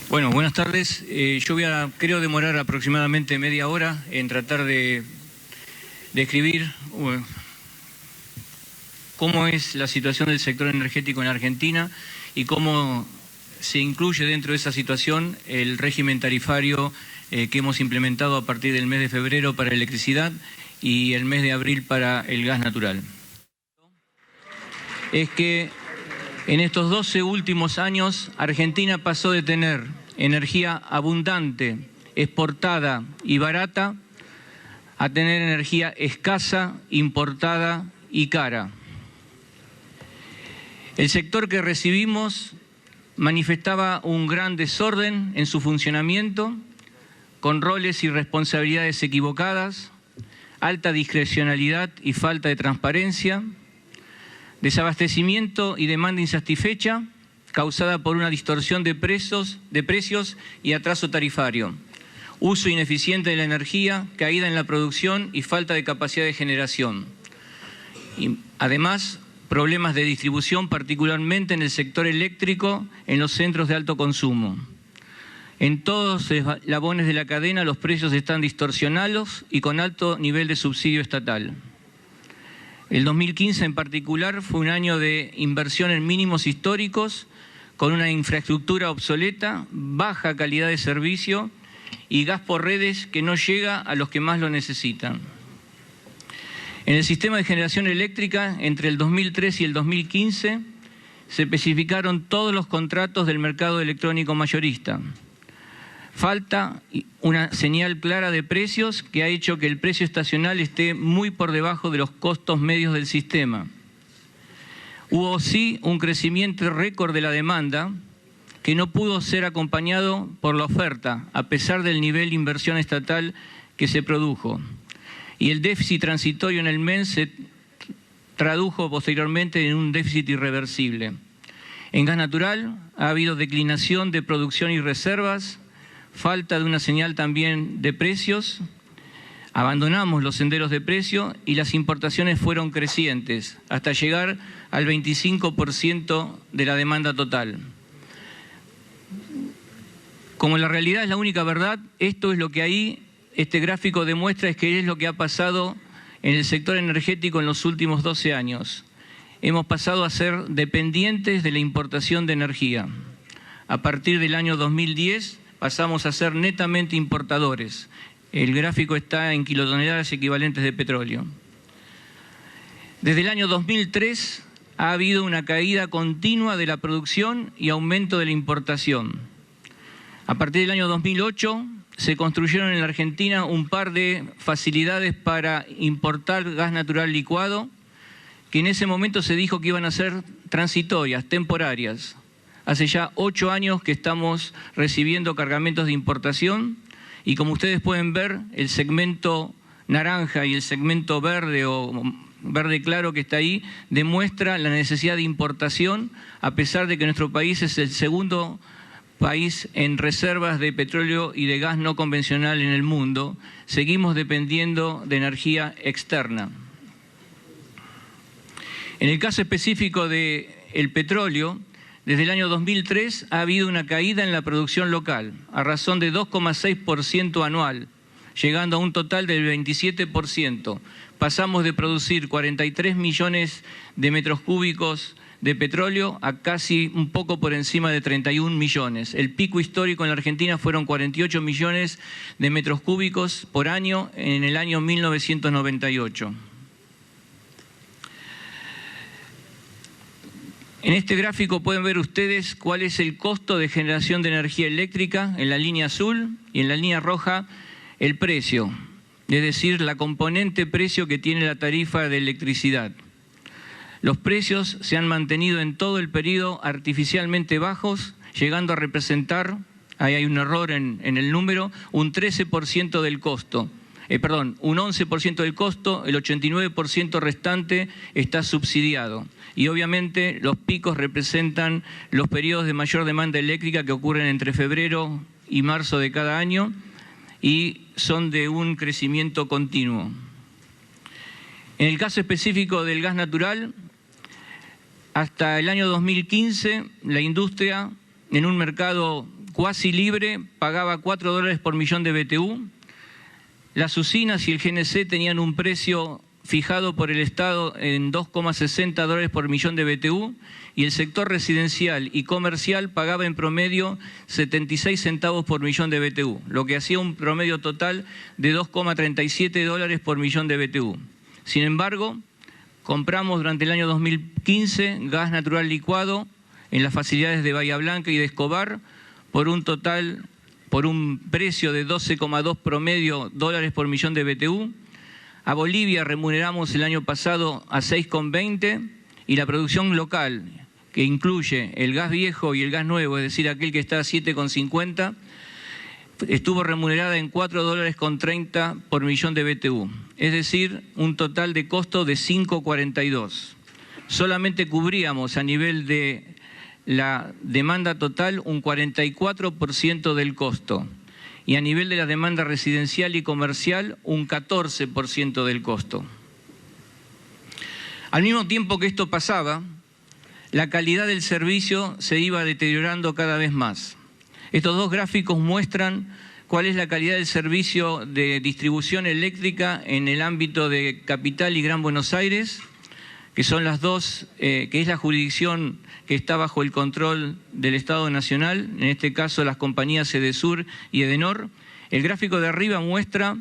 Bueno, buenas tardes. Yo creo demorar aproximadamente media hora en tratar de describir cómo es la situación del sector energético en Argentina y cómo se incluye dentro de esa situación el régimen tarifario que hemos implementado a partir del mes de febrero para electricidad y el mes de abril para el gas natural. Es que en estos 12 últimos años, Argentina pasó de tener energía abundante, exportada y barata, a tener energía escasa, importada y cara. El sector que recibimos manifestaba un gran desorden en su funcionamiento, con roles y responsabilidades equivocadas, alta discrecionalidad y falta de transparencia, desabastecimiento y demanda insatisfecha causada por una distorsión de precios y atraso tarifario, uso ineficiente de la energía, caída en la producción y falta de capacidad de generación. Y además, problemas de distribución, particularmente en el sector eléctrico, en los centros de alto consumo. En todos los eslabones de la cadena los precios están distorsionados y con alto nivel de subsidio estatal. El 2015 en particular fue un año de inversión en mínimos históricos, con una infraestructura obsoleta, baja calidad de servicio y gas por redes que no llega a los que más lo necesitan. En el sistema de generación eléctrica, entre el 2003 y el 2015, se especificaron todos los contratos del mercado electrónico mayorista. Falta una señal clara de precios que ha hecho que el precio estacional esté muy por debajo de los costos medios del sistema. Hubo sí un crecimiento récord de la demanda que no pudo ser acompañado por la oferta, a pesar del nivel de inversión estatal que se produjo. Y el déficit transitorio en el MEN se tradujo posteriormente en un déficit irreversible. En gas natural ha habido declinación de producción y reservas, falta de una señal también de precios, abandonamos los senderos de precio y las importaciones fueron crecientes, hasta llegar al 25% de la demanda total. Como la realidad es la única verdad, esto es lo que ahí este gráfico demuestra, es que es lo que ha pasado en el sector energético en los últimos 12 años. Hemos pasado a ser dependientes de la importación de energía. A partir del año 2010 pasamos a ser netamente importadores. El gráfico está en kilotoneladas equivalentes de petróleo. Desde el año 2003 ha habido una caída continua de la producción y aumento de la importación. A partir del año 2008 se construyeron en la Argentina un par de facilidades para importar gas natural licuado, que en ese momento se dijo que iban a ser transitorias, temporarias. Hace ya 8 años que estamos recibiendo cargamentos de importación y como ustedes pueden ver, el segmento naranja y el segmento verde o verde claro que está ahí demuestra la necesidad de importación, a pesar de que nuestro país es el segundo país en reservas de petróleo y de gas no convencional en el mundo. Seguimos dependiendo de energía externa. En el caso específico del petróleo, desde el año 2003 ha habido una caída en la producción local, a razón de 2,6% anual, llegando a un total del 27%. Pasamos de producir 43 millones de metros cúbicos de petróleo a casi un poco por encima de 31 millones. El pico histórico en la Argentina fueron 48 millones de metros cúbicos por año en el año 1998. En este gráfico pueden ver ustedes cuál es el costo de generación de energía eléctrica en la línea azul y en la línea roja el precio, es decir, la componente precio que tiene la tarifa de electricidad. Los precios se han mantenido en todo el periodo artificialmente bajos, llegando a representar, ahí hay un error en el número, un 13% del costo. Un 11% del costo, el 89% restante está subsidiado. Y obviamente los picos representan los periodos de mayor demanda eléctrica que ocurren entre febrero y marzo de cada año y son de un crecimiento continuo. En el caso específico del gas natural, hasta el año 2015 la industria, en un mercado cuasi libre pagaba $4 por millón de BTU. Las usinas y el GNC tenían un precio fijado por el Estado en $2,60 por millón de BTU y el sector residencial y comercial pagaba en promedio 76 centavos por millón de BTU, lo que hacía un promedio total de $2,37 por millón de BTU. Sin embargo, compramos durante el año 2015 gas natural licuado en las facilidades de Bahía Blanca y de Escobar por un precio de 12,2 promedio dólares por millón de BTU. A Bolivia remuneramos el año pasado a 6,20 y la producción local, que incluye el gas viejo y el gas nuevo, es decir, aquel que está a 7,50, estuvo remunerada en $4,30 por millón de BTU, es decir, un total de costo de 5,42. Solamente cubríamos a nivel de la demanda total un 44% del costo y a nivel de la demanda residencial y comercial un 14% del costo. Al mismo tiempo que esto pasaba, la calidad del servicio se iba deteriorando cada vez más. Estos dos gráficos muestran cuál es la calidad del servicio de distribución eléctrica en el ámbito de Capital y Gran Buenos Aires, que son las dos, que es la jurisdicción que está bajo el control del Estado Nacional, en este caso las compañías Edesur y Edenor. El gráfico de arriba muestra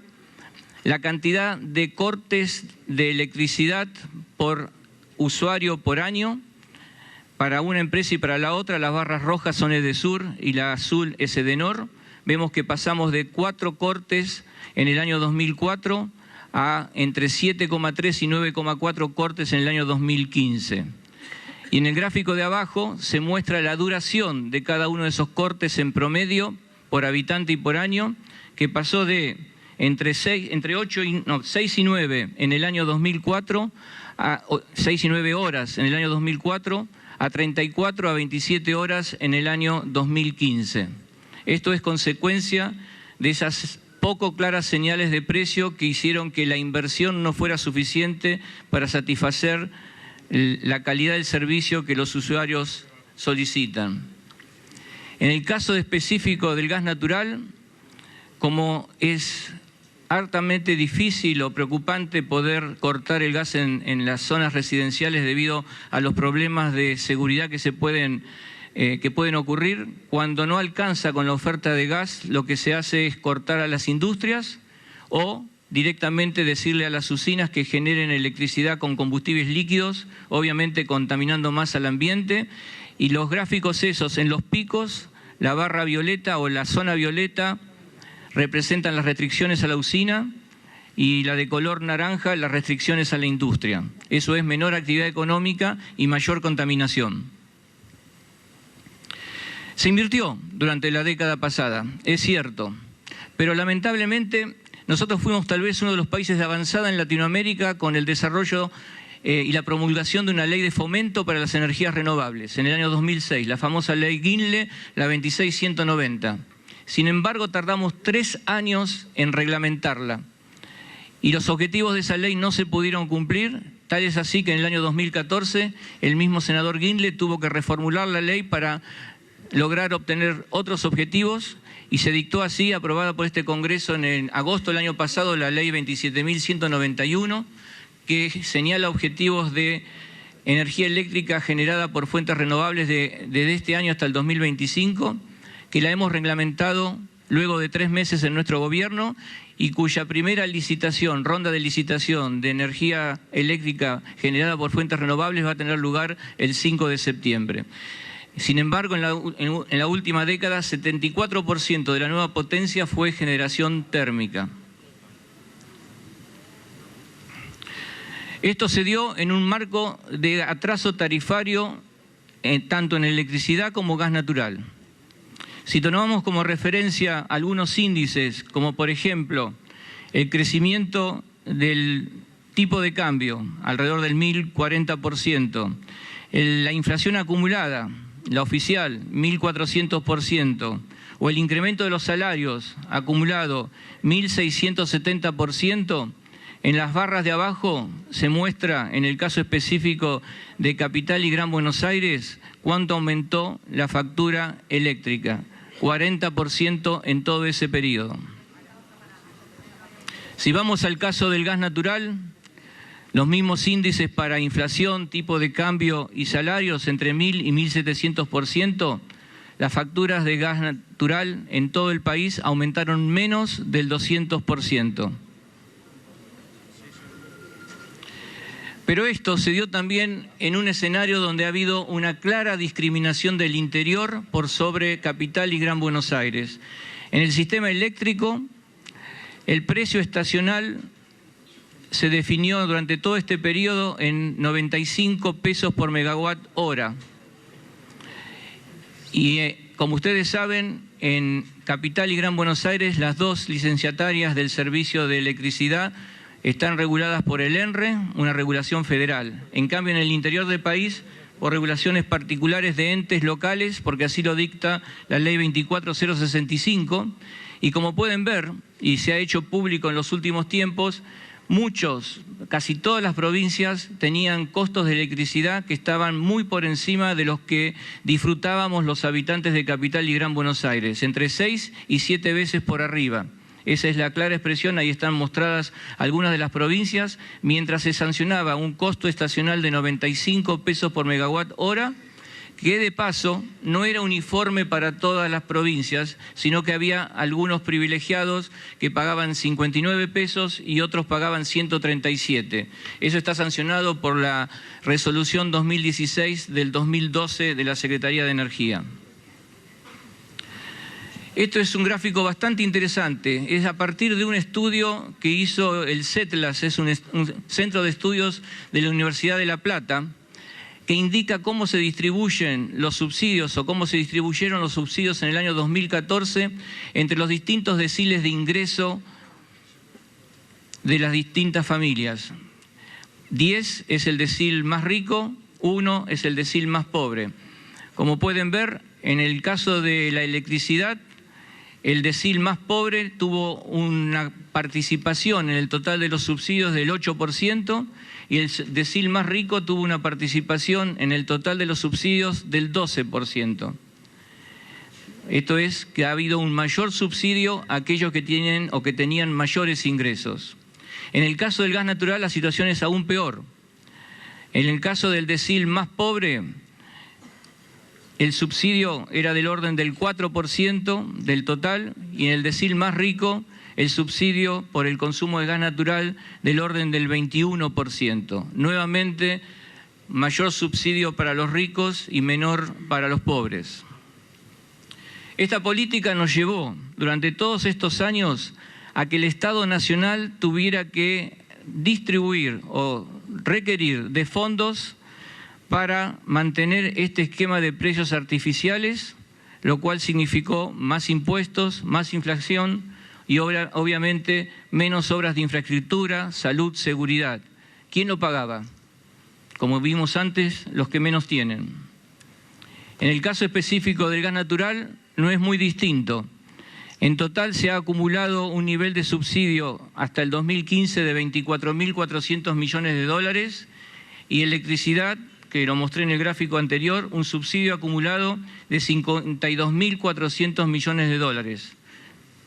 la cantidad de cortes de electricidad por usuario por año. Para una empresa y para la otra, las barras rojas son Edesur y la azul es Edenor. Vemos que pasamos de 4 cortes en el año 2004 a entre 7,3 y 9,4 cortes en el año 2015. Y en el gráfico de abajo se muestra la duración de cada uno de esos cortes en promedio por habitante y por año, que pasó de entre 6 y 9 en el año 2004, a 6 y 9 horas en el año 2004, a 34 a 27 horas en el año 2015. Esto es consecuencia de esas poco claras señales de precio que hicieron que la inversión no fuera suficiente para satisfacer la calidad del servicio que los usuarios solicitan. En el caso específico del gas natural, como es hartamente difícil o preocupante poder cortar el gas en las zonas residenciales debido a los problemas de seguridad que pueden ocurrir, cuando no alcanza con la oferta de gas, lo que se hace es cortar a las industrias o directamente decirle a las usinas que generen electricidad con combustibles líquidos, obviamente contaminando más al ambiente. Y los gráficos esos, en los picos, la barra violeta o la zona violeta representan las restricciones a la usina y la de color naranja las restricciones a la industria. Eso es menor actividad económica y mayor contaminación. Se invirtió durante la década pasada, es cierto, pero lamentablemente nosotros fuimos tal vez uno de los países de avanzada en Latinoamérica con el desarrollo y la promulgación de una ley de fomento para las energías renovables en el año 2006, la famosa ley Guinle, la 26190. Sin embargo, tardamos 3 años en reglamentarla y los objetivos de esa ley no se pudieron cumplir. Tal es así que en el año 2014 el mismo senador Guinle tuvo que reformular la ley para lograr obtener otros objetivos y se dictó así, aprobada por este Congreso en agosto del año pasado, la ley 27.191, que señala objetivos de energía eléctrica generada por fuentes renovables desde este año hasta el 2025, que la hemos reglamentado luego de 3 meses en nuestro gobierno y cuya primera licitación, ronda de licitación de energía eléctrica generada por fuentes renovables va a tener lugar el 5 de septiembre. Sin embargo, en la última década, 74% de la nueva potencia fue generación térmica. Esto se dio en un marco de atraso tarifario tanto en electricidad como gas natural. Si tomamos como referencia algunos índices, como por ejemplo el crecimiento del tipo de cambio, alrededor del 1040%, la inflación acumulada, la oficial, 1.400%, o el incremento de los salarios acumulado, 1.670%, en las barras de abajo se muestra, en el caso específico de Capital y Gran Buenos Aires, cuánto aumentó la factura eléctrica. 40% en todo ese periodo. Si vamos al caso del gas natural, los mismos índices para inflación, tipo de cambio y salarios entre 1.000 y 1.700%, las facturas de gas natural en todo el país aumentaron menos del 200%. Pero esto se dio también en un escenario donde ha habido una clara discriminación del interior por sobre Capital y Gran Buenos Aires. En el sistema eléctrico, el precio estacional se definió durante todo este periodo en 95 pesos por megawatt hora. Y como ustedes saben, en Capital y Gran Buenos Aires, las dos licenciatarias del servicio de electricidad están reguladas por el ENRE, una regulación federal. En cambio, en el interior del país, por regulaciones particulares de entes locales, porque así lo dicta la Ley 24065. Y como pueden ver, y se ha hecho público en los últimos tiempos, casi todas las provincias tenían costos de electricidad que estaban muy por encima de los que disfrutábamos los habitantes de Capital y Gran Buenos Aires, entre 6 y 7 veces por arriba. Esa es la clara expresión, ahí están mostradas algunas de las provincias, mientras se sancionaba un costo estacional de 95 pesos por megawatt hora, que de paso no era uniforme para todas las provincias, sino que había algunos privilegiados que pagaban 59 pesos y otros pagaban 137. Eso está sancionado por la resolución 2016 del 2012 de la Secretaría de Energía. Esto es un gráfico bastante interesante. Es a partir de un estudio que hizo el CETLAS, es un centro de estudios de la Universidad de La Plata, que indica cómo se distribuyen los subsidios o cómo se distribuyeron los subsidios en el año 2014 entre los distintos deciles de ingreso de las distintas familias. 10 es el decil más rico, 1 es el decil más pobre. Como pueden ver, en el caso de la electricidad, el decil más pobre tuvo una participación en el total de los subsidios del 8% y el decil más rico tuvo una participación en el total de los subsidios del 12%. Esto es que ha habido un mayor subsidio a aquellos que tienen o que tenían mayores ingresos. En el caso del gas natural la situación es aún peor. En el caso del decil más pobre, el subsidio era del orden del 4% del total y en el decil más rico el subsidio por el consumo de gas natural del orden del 21%. Nuevamente, mayor subsidio para los ricos y menor para los pobres. Esta política nos llevó durante todos estos años a que el Estado Nacional tuviera que distribuir o requerir de fondos para mantener este esquema de precios artificiales, lo cual significó más impuestos, más inflación y obviamente menos obras de infraestructura, salud, seguridad. ¿Quién lo pagaba? Como vimos antes, los que menos tienen. En el caso específico del gas natural no es muy distinto. En total se ha acumulado un nivel de subsidio hasta el 2015 de 24.400 millones de dólares y electricidad, que lo mostré en el gráfico anterior, un subsidio acumulado de 52.400 millones de dólares.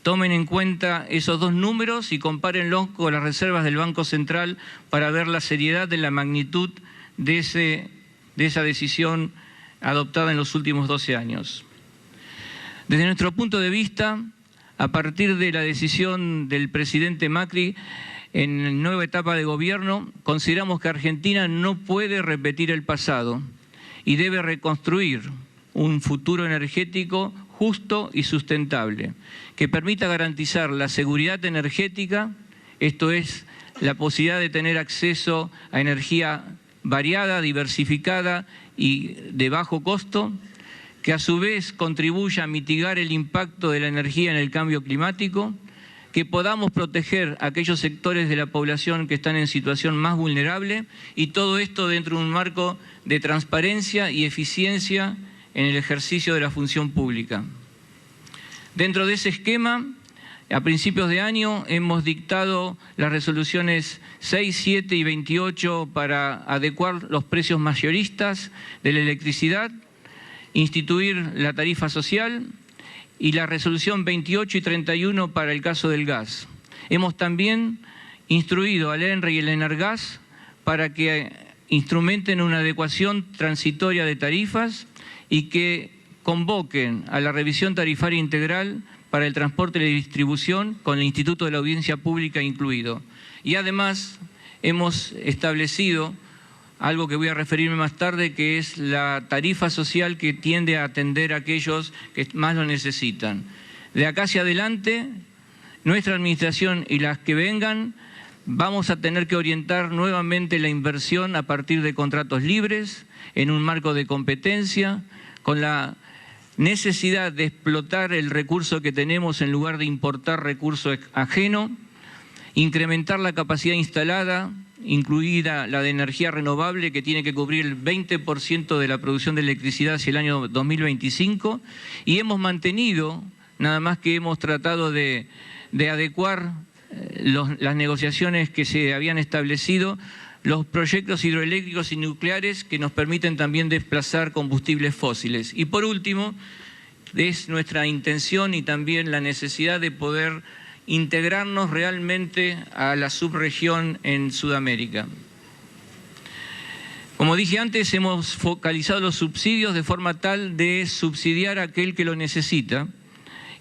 Tomen en cuenta esos dos números y compárenlos con las reservas del Banco Central para ver la seriedad de la magnitud de esa decisión adoptada en los últimos 12 años. Desde nuestro punto de vista, a partir de la decisión del presidente Macri, en la nueva etapa de gobierno, consideramos que Argentina no puede repetir el pasado y debe reconstruir un futuro energético justo y sustentable, que permita garantizar la seguridad energética, esto es, la posibilidad de tener acceso a energía variada, diversificada y de bajo costo, que a su vez contribuya a mitigar el impacto de la energía en el cambio climático, que podamos proteger a aquellos sectores de la población que están en situación más vulnerable y todo esto dentro de un marco de transparencia y eficiencia en el ejercicio de la función pública. Dentro de ese esquema, a principios de año hemos dictado las resoluciones 6, 7 y 28 para adecuar los precios mayoristas de la electricidad, instituir la tarifa social y la resolución 28 y 31 para el caso del gas. Hemos también instruido al ENRE y el ENARGAS para que instrumenten una adecuación transitoria de tarifas y que convoquen a la revisión tarifaria integral para el transporte y la distribución con el Instituto de la Audiencia Pública incluido. Y además hemos establecido algo que voy a referirme más tarde, que es la tarifa social que tiende a atender a aquellos que más lo necesitan. De acá hacia adelante, nuestra administración y las que vengan, vamos a tener que orientar nuevamente la inversión a partir de contratos libres, en un marco de competencia, con la necesidad de explotar el recurso que tenemos en lugar de importar recurso ajeno, incrementar la capacidad instalada, incluida la de energía renovable, que tiene que cubrir el 20% de la producción de electricidad hacia el año 2025, y hemos mantenido, nada más que hemos tratado de adecuar las negociaciones que se habían establecido, los proyectos hidroeléctricos y nucleares que nos permiten también desplazar combustibles fósiles. Y por último, es nuestra intención y también la necesidad de poder integrarnos realmente a la subregión en Sudamérica. Como dije antes, hemos focalizado los subsidios de forma tal de subsidiar a aquel que lo necesita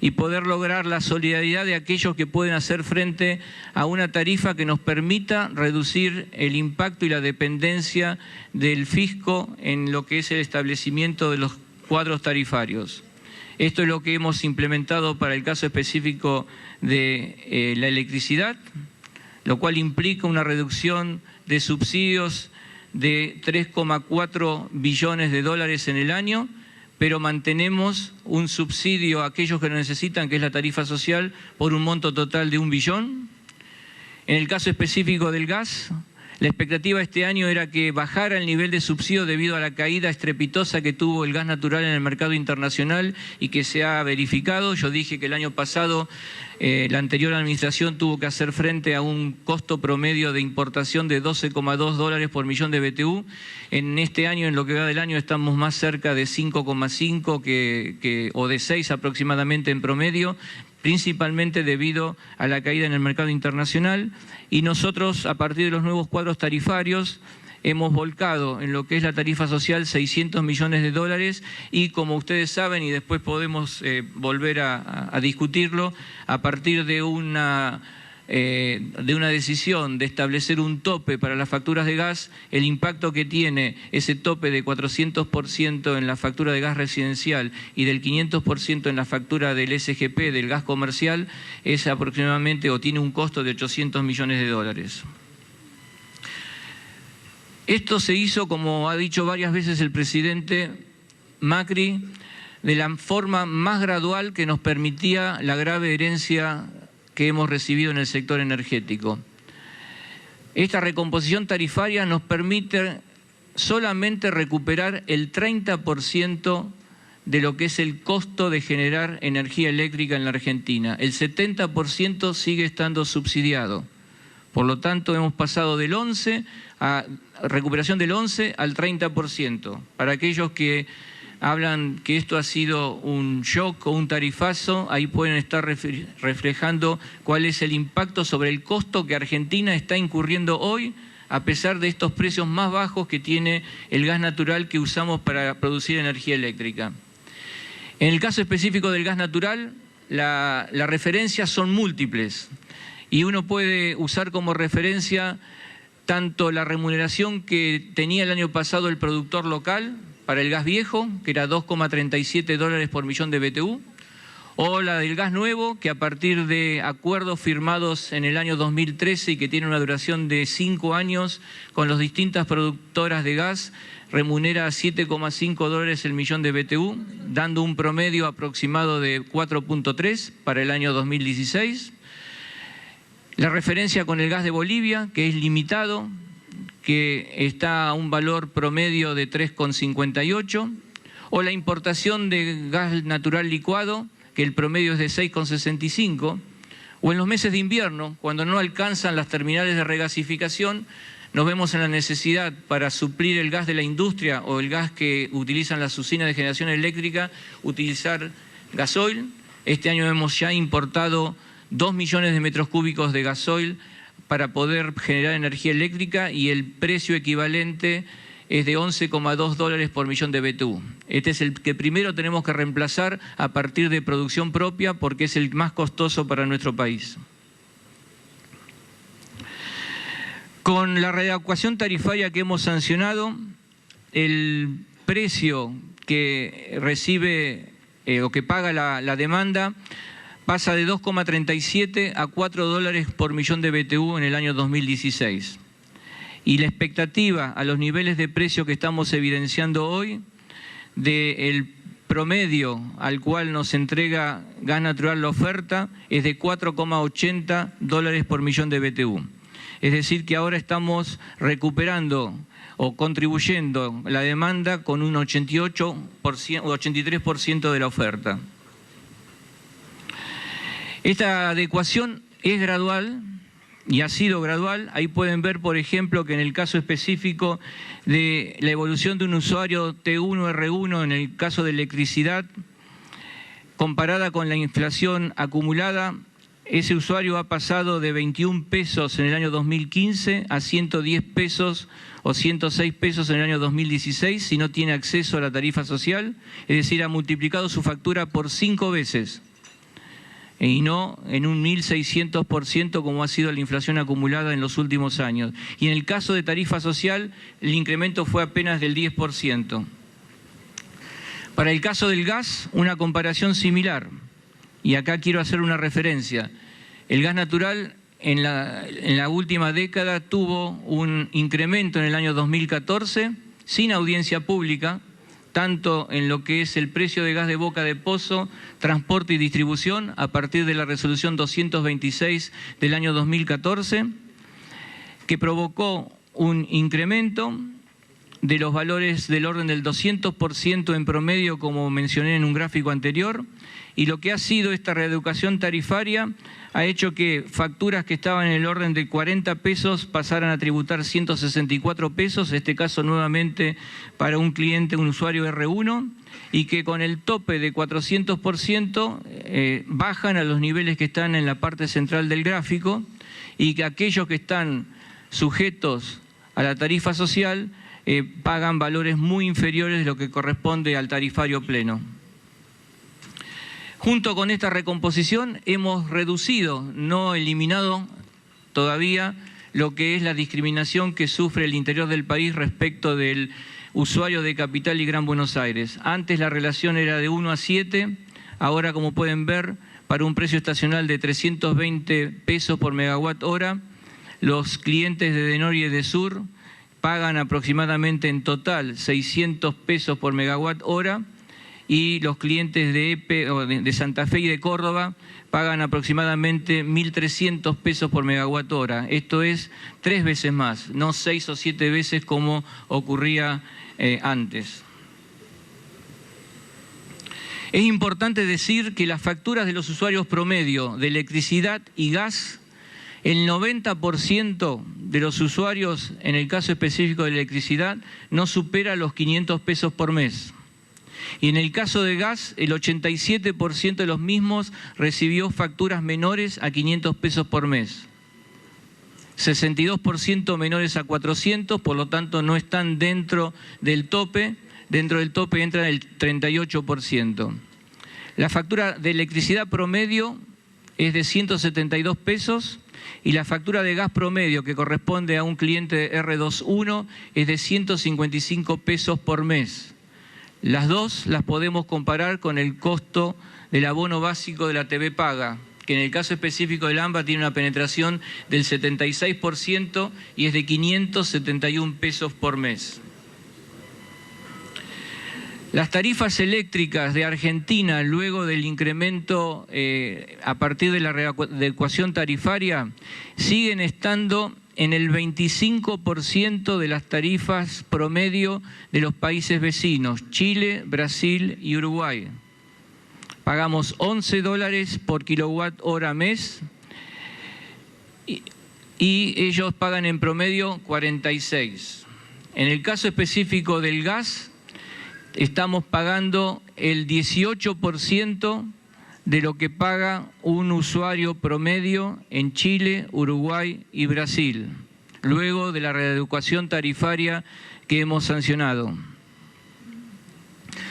y poder lograr la solidaridad de aquellos que pueden hacer frente a una tarifa que nos permita reducir el impacto y la dependencia del fisco en lo que es el establecimiento de los cuadros tarifarios. Esto es lo que hemos implementado para el caso específico de la electricidad, lo cual implica una reducción de subsidios de 3,4 billones de dólares en el año, pero mantenemos un subsidio a aquellos que lo necesitan, que es la tarifa social, por un monto total de 1 billón. En el caso específico del gas, la expectativa este año era que bajara el nivel de subsidio debido a la caída estrepitosa que tuvo el gas natural en el mercado internacional y que se ha verificado. Yo dije que el año pasado la anterior administración tuvo que hacer frente a un costo promedio de importación de 12,2 dólares por millón de BTU. En este año, en lo que va del año, estamos más cerca de 5,5 o de 6 aproximadamente en promedio, principalmente debido a la caída en el mercado internacional, y nosotros, a partir de los nuevos cuadros tarifarios, hemos volcado en lo que es la tarifa social 600 millones de dólares y, como ustedes saben, y después podemos volver a discutirlo, a partir de una decisión de establecer un tope para las facturas de gas, el impacto que tiene ese tope de 400% en la factura de gas residencial y del 500% en la factura del SGP, del gas comercial, es aproximadamente, o tiene un costo de 800 millones de dólares. Esto se hizo, como ha dicho varias veces el presidente Macri, de la forma más gradual que nos permitía la grave herencia que hemos recibido en el sector energético. Esta recomposición tarifaria nos permite solamente recuperar el 30% de lo que es el costo de generar energía eléctrica en la Argentina. El 70% sigue estando subsidiado. Por lo tanto, hemos pasado del 11 a recuperación del 11 al 30%. Para aquellos que hablan que esto ha sido un shock o un tarifazo, ahí pueden estar reflejando cuál es el impacto sobre el costo que Argentina está incurriendo hoy, a pesar de estos precios más bajos que tiene el gas natural que usamos para producir energía eléctrica. En el caso específico del gas natural, las referencias son múltiples y uno puede usar como referencia tanto la remuneración que tenía el año pasado el productor local para el gas viejo, que era 2,37 dólares por millón de BTU, o la del gas nuevo, que a partir de acuerdos firmados en el año 2013 y que tiene una duración de 5 años con las distintas productoras de gas, remunera 7,5 dólares el millón de BTU, dando un promedio aproximado de 4,3 para el año 2016. La referencia con el gas de Bolivia, que es limitado, que está a un valor promedio de 3,58, o la importación de gas natural licuado, que el promedio es de 6,65, o en los meses de invierno, cuando no alcanzan las terminales de regasificación, nos vemos en la necesidad para suplir el gas de la industria o el gas que utilizan las usinas de generación eléctrica, utilizar gasoil, Este año hemos ya importado 2 millones de metros cúbicos de gasoil para poder generar energía eléctrica y el precio equivalente es de $11,2 por millón de BTU. Este es el que primero tenemos que reemplazar a partir de producción propia porque es el más costoso para nuestro país. Con la readecuación tarifaria que hemos sancionado, el precio que recibe o que paga la demanda pasa de 2,37 a $4 por millón de BTU en el año 2016. Y la expectativa a los niveles de precio que estamos evidenciando hoy, del promedio al cual nos entrega gas natural la oferta, es de $4,80 por millón de BTU. Es decir, que ahora estamos recuperando o contribuyendo la demanda con un 88% o 83% de la oferta. Esta adecuación es gradual y ha sido gradual. Ahí pueden ver, por ejemplo, que en el caso específico de la evolución de un usuario T1R1 en el caso de electricidad, comparada con la inflación acumulada, ese usuario ha pasado de 21 pesos en el año 2015 a 110 pesos o 106 pesos en el año 2016 si no tiene acceso a la tarifa social, es decir, ha multiplicado su factura por 5 veces y no en un 1.600% como ha sido la inflación acumulada en los últimos años. Y en el caso de tarifa social, el incremento fue apenas del 10%. Para el caso del gas, una comparación similar. Y acá quiero hacer una referencia. El gas natural en la última década tuvo un incremento en el año 2014 sin audiencia pública, tanto en lo que es el precio de gas de boca de pozo, transporte y distribución, a partir de la resolución 226 del año 2014, que provocó un incremento de los valores del orden del 200% en promedio, como mencioné en un gráfico anterior, y lo que ha sido esta reeducación tarifaria ha hecho que facturas que estaban en el orden de 40 pesos pasaran a tributar 164 pesos, en este caso nuevamente para un cliente, un usuario R1, y que con el tope de 400% bajan a los niveles que están en la parte central del gráfico, y que aquellos que están sujetos a la tarifa social pagan valores muy inferiores de lo que corresponde al tarifario pleno. Junto con esta recomposición hemos reducido, no eliminado todavía, lo que es la discriminación que sufre el interior del país respecto del usuario de Capital y Gran Buenos Aires. Antes la relación era de 1 a 7, ahora como pueden ver, para un precio estacional de 320 pesos por megawatt hora, los clientes de Denor y de Sur pagan aproximadamente en total 600 pesos por megawatt hora, y los clientes de EPE, o de Santa Fe y de Córdoba pagan aproximadamente 1.300 pesos por megawatt hora. Esto es 3 veces más, no 6 o 7 veces como ocurría antes. Es importante decir que las facturas de los usuarios promedio de electricidad y gas, el 90% de los usuarios, en el caso específico de electricidad, no supera los 500 pesos por mes. Y en el caso de gas, el 87% de los mismos recibió facturas menores a 500 pesos por mes. 62% menores a 400, por lo tanto no están dentro del tope. Dentro del tope entra el 38%. La factura de electricidad promedio es de 172 pesos y la factura de gas promedio que corresponde a un cliente R21 es de 155 pesos por mes. Las dos las podemos comparar con el costo del abono básico de la TV Paga, que en el caso específico del AMBA tiene una penetración del 76% y es de 571 pesos por mes. Las tarifas eléctricas de Argentina, luego del incremento a partir de la readecuación tarifaria, siguen estando en el 25% de las tarifas promedio de los países vecinos, Chile, Brasil y Uruguay. Pagamos $11 por kilowatt hora mes y ellos pagan en promedio 46. En el caso específico del gas, estamos pagando el 18% de lo que paga un usuario promedio en Chile, Uruguay y Brasil, luego de la readecuación tarifaria que hemos sancionado.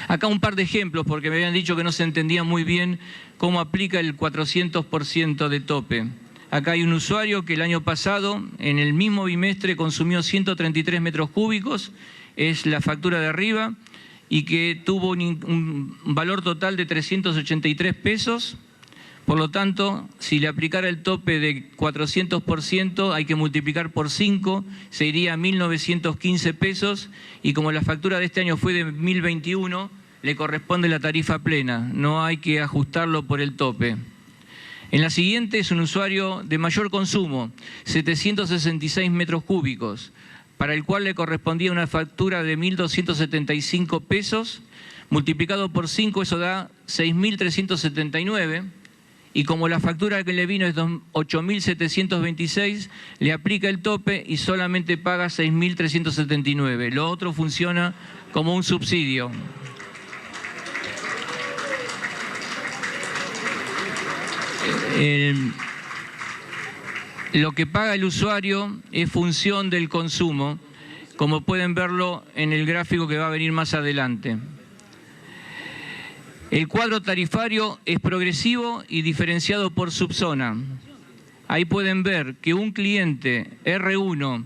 Acá un par de ejemplos, porque me habían dicho que no se entendía muy bien cómo aplica el 400% de tope. Acá hay un usuario que el año pasado, en el mismo bimestre, consumió 133 metros cúbicos, es la factura de arriba, y que tuvo un valor total de 383 pesos. Por lo tanto, si le aplicara el tope de 400%, hay que multiplicar por 5, se iría a 1.915 pesos, y como la factura de este año fue de 1.021, le corresponde la tarifa plena, no hay que ajustarlo por el tope. En la siguiente es un usuario de mayor consumo, 766 metros cúbicos, para el cual le correspondía una factura de 1.275 pesos, multiplicado por 5, eso da 6.379, y como la factura que le vino es 8.726, le aplica el tope y solamente paga 6.379. Lo otro funciona como un subsidio. Lo que paga el usuario es función del consumo, como pueden verlo en el gráfico que va a venir más adelante. El cuadro tarifario es progresivo y diferenciado por subzona. Ahí pueden ver que un cliente R1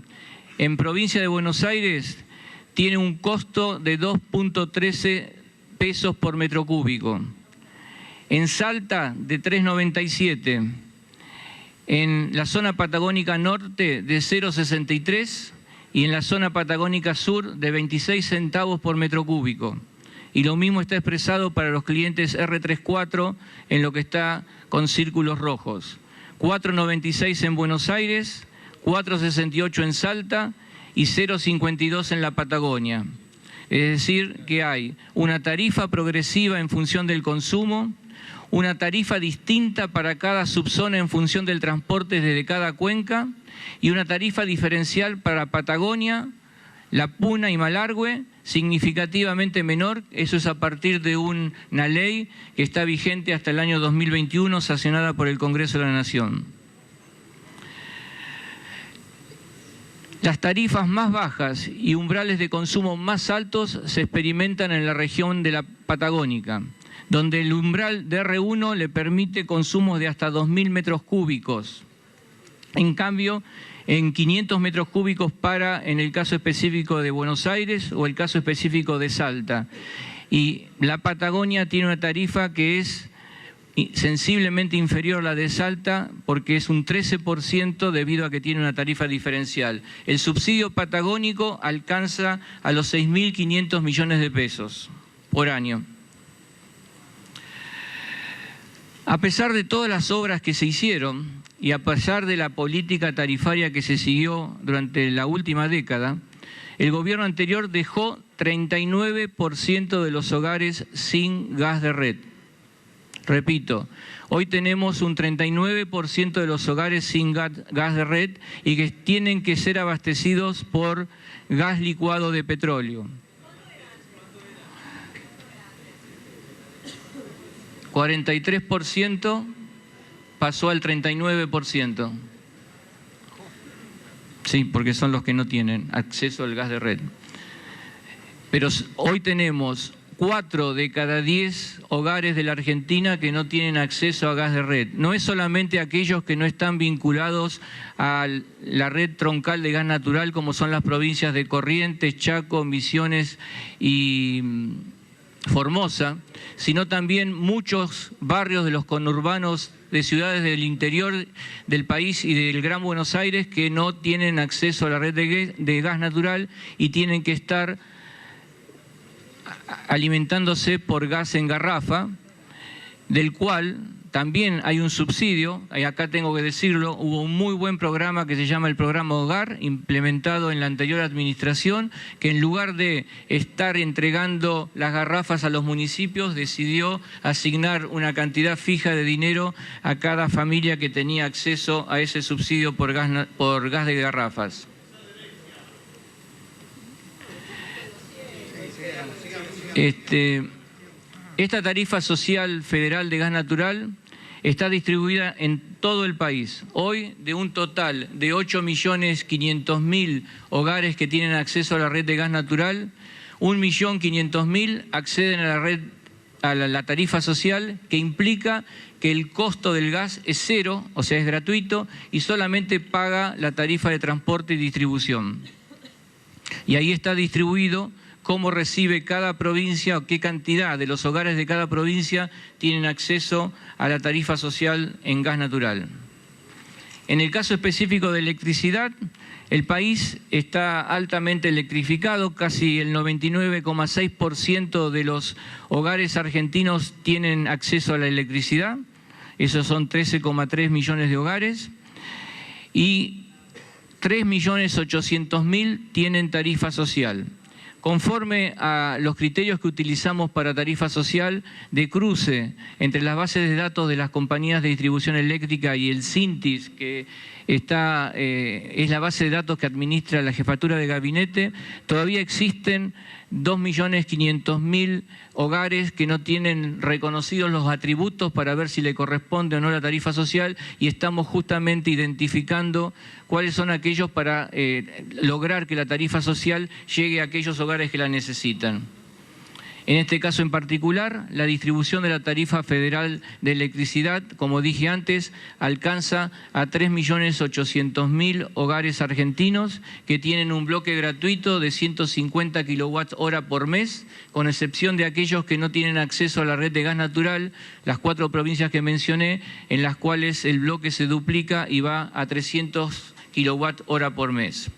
en provincia de Buenos Aires tiene un costo de 2.13 pesos por metro cúbico. En Salta de 3.97. En la zona patagónica norte de 0.63 y en la zona patagónica sur de 26 centavos por metro cúbico. Y lo mismo está expresado para los clientes R34 en lo que está con círculos rojos. 4.96 en Buenos Aires, 4.68 en Salta y 0.52 en la Patagonia. Es decir, que hay una tarifa progresiva en función del consumo, una tarifa distinta para cada subzona en función del transporte desde cada cuenca y una tarifa diferencial para Patagonia, La Puna y Malargüe, significativamente menor. Eso es a partir de una ley que está vigente hasta el año 2021, sancionada por el Congreso de la Nación. Las tarifas más bajas y umbrales de consumo más altos se experimentan en la región de la Patagónica, donde el umbral de R1 le permite consumos de hasta 2.000 metros cúbicos. En cambio, en 500 metros cúbicos en el caso específico de Buenos Aires o el caso específico de Salta. Y la Patagonia tiene una tarifa que es sensiblemente inferior a la de Salta porque es un 13% debido a que tiene una tarifa diferencial. El subsidio patagónico alcanza a los 6.500 millones de pesos por año. A pesar de todas las obras que se hicieron y a pesar de la política tarifaria que se siguió durante la última década, el gobierno anterior dejó 39% de los hogares sin gas de red. Repito, hoy tenemos un 39% de los hogares sin gas de red y que tienen que ser abastecidos por gas licuado de petróleo. 43% pasó al 39%. Sí, porque son los que no tienen acceso al gas de red. Pero hoy tenemos 4 de cada 10 hogares de la Argentina que no tienen acceso a gas de red. No es solamente aquellos que no están vinculados a la red troncal de gas natural, como son las provincias de Corrientes, Chaco, Misiones y Formosa, sino también muchos barrios de los conurbanos de ciudades del interior del país y del Gran Buenos Aires que no tienen acceso a la red de gas natural y tienen que estar alimentándose por gas en garrafa, del cual también hay un subsidio. Y acá tengo que decirlo, hubo un muy buen programa que se llama el Programa Hogar, implementado en la anterior administración, que en lugar de estar entregando las garrafas a los municipios, decidió asignar una cantidad fija de dinero a cada familia que tenía acceso a ese subsidio por gas de garrafas. Esta tarifa social federal de gas natural está distribuida en todo el país. Hoy, de un total de 8.500.000 hogares que tienen acceso a la red de gas natural, 1.500.000 acceden a la red, a la tarifa social, que implica que el costo del gas es cero, o sea, es gratuito, y solamente paga la tarifa de transporte y distribución. Y ahí está distribuido cómo recibe cada provincia o qué cantidad de los hogares de cada provincia tienen acceso a la tarifa social en gas natural. En el caso específico de electricidad, el país está altamente electrificado, casi el 99,6% de los hogares argentinos tienen acceso a la electricidad, esos son 13,3 millones de hogares, y 3.800.000 tienen tarifa social. Conforme a los criterios que utilizamos para tarifa social de cruce entre las bases de datos de las compañías de distribución eléctrica y el CINTIS, que es la base de datos que administra la jefatura de gabinete, todavía existen 2.500.000 hogares que no tienen reconocidos los atributos para ver si le corresponde o no la tarifa social, y estamos justamente identificando cuáles son aquellos para lograr que la tarifa social llegue a aquellos hogares que la necesitan. En este caso en particular, la distribución de la tarifa federal de electricidad, como dije antes, alcanza a 3.800.000 hogares argentinos que tienen un bloque gratuito de 150 kWh por mes, con excepción de aquellos que no tienen acceso a la red de gas natural, las 4 provincias que mencioné, en las cuales el bloque se duplica y va a 300 kWh por mes.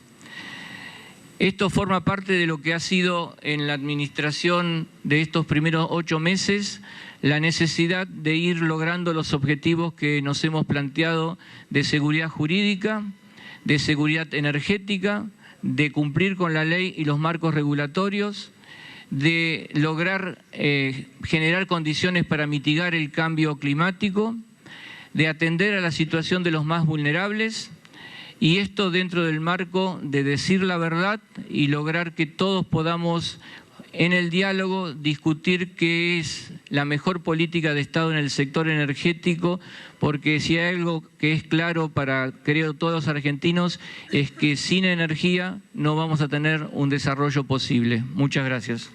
Esto forma parte de lo que ha sido en la administración de estos primeros 8 meses, la necesidad de ir logrando los objetivos que nos hemos planteado de seguridad jurídica, de seguridad energética, de cumplir con la ley y los marcos regulatorios, de lograr generar condiciones para mitigar el cambio climático, de atender a la situación de los más vulnerables. Y esto dentro del marco de decir la verdad y lograr que todos podamos en el diálogo discutir qué es la mejor política de Estado en el sector energético, porque si hay algo que es claro para, creo, todos los argentinos, es que sin energía no vamos a tener un desarrollo posible. Muchas gracias.